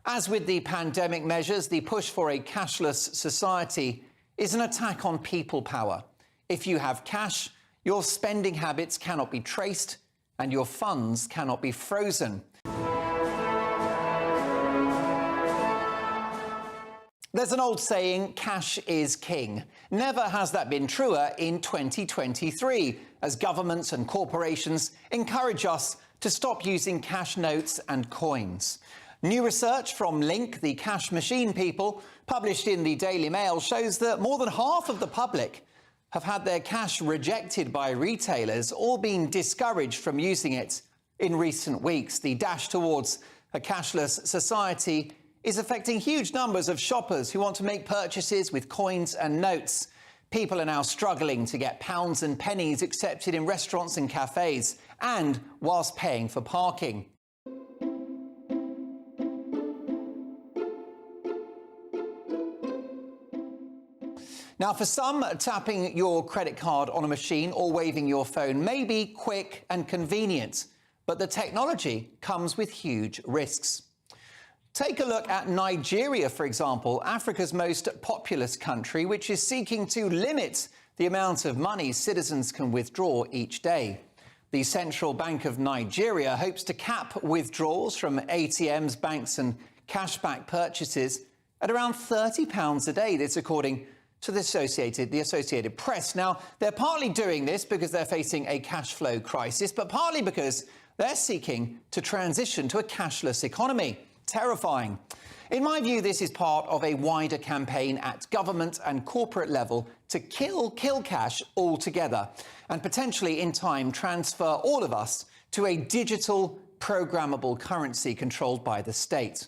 As with the pandemic measures, the push for a cashless society is an attack on people power. If you have cash, your spending habits cannot be traced and your funds cannot be frozen. There's an old saying, cash is king. Never has that been truer in 2023, as governments and corporations encourage us to stop using cash notes and coins. New research from Link, the cash machine people, published in the Daily Mail, shows that more than half of the public have had their cash rejected by retailers or been discouraged from using it in recent weeks. The dash towards a cashless society is affecting huge numbers of shoppers who want to make purchases with coins and notes. People are now struggling to get pounds and pennies accepted in restaurants and cafes, and whilst paying for parking. Now, for some, tapping your credit card on a machine or waving your phone may be quick and convenient, but the technology comes with huge risks. Take a look at Nigeria, for example, Africa's most populous country, which is seeking to limit the amount of money citizens can withdraw each day. The Central Bank of Nigeria hopes to cap withdrawals from ATMs, banks and cashback purchases at around £30 a day. This according to the Associated Press. Now, they're partly doing this because they're facing a cash flow crisis, but partly because they're seeking to transition to a cashless economy. Terrifying. In my view, this is part of a wider campaign at government and corporate level to kill cash altogether and potentially in time transfer all of us to a digital programmable currency controlled by the state.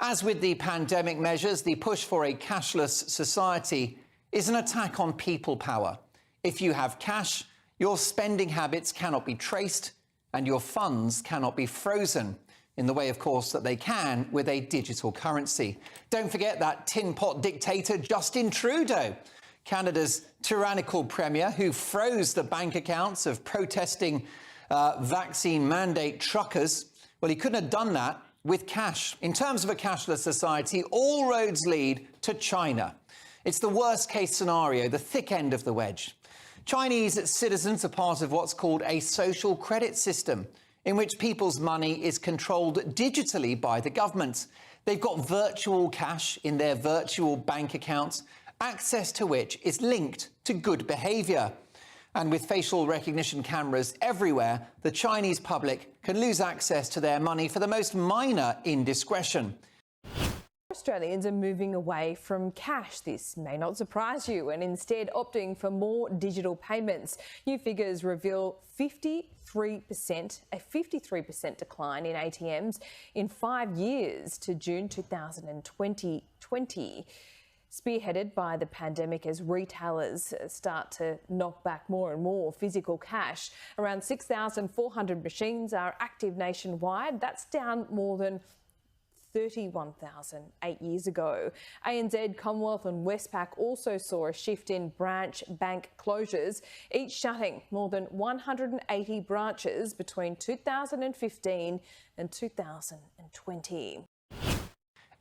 As with the pandemic measures, the push for a cashless society is an attack on people power. If you have cash, your spending habits cannot be traced and your funds cannot be frozen, in the way, of course, that they can with a digital currency. Don't forget that tin pot dictator Justin Trudeau, Canada's tyrannical premier who froze the bank accounts of protesting vaccine mandate truckers. Well, he couldn't have done that with cash. In terms of a cashless society, all roads lead to China. It's the worst case scenario, the thick end of the wedge. Chinese citizens are part of what's called a social credit system, in which people's money is controlled digitally by the government. They've got virtual cash in their virtual bank accounts, access to which is linked to good behaviour. And with facial recognition cameras everywhere, the Chinese public can lose access to their money for the most minor indiscretion. Australians are moving away from cash. This may not surprise you, and instead opting for more digital payments. New figures reveal a 53% decline in ATMs in 5 years to June 2020, spearheaded by the pandemic as retailers start to knock back more and more physical cash. Around 6,400 machines are active nationwide. That's down more than 31,000 8 years ago. ANZ, Commonwealth and Westpac also saw a shift in branch bank closures, each shutting more than 180 branches between 2015 and 2020.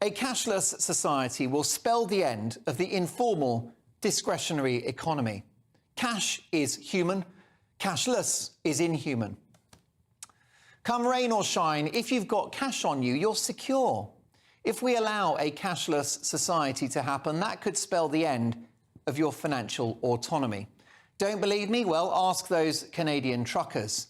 A cashless society will spell the end of the informal, discretionary economy. Cash is human, cashless is inhuman. Come rain or shine, if you've got cash on you, you're secure. If we allow a cashless society to happen, that could spell the end of your financial autonomy. Don't believe me? Well, ask those Canadian truckers.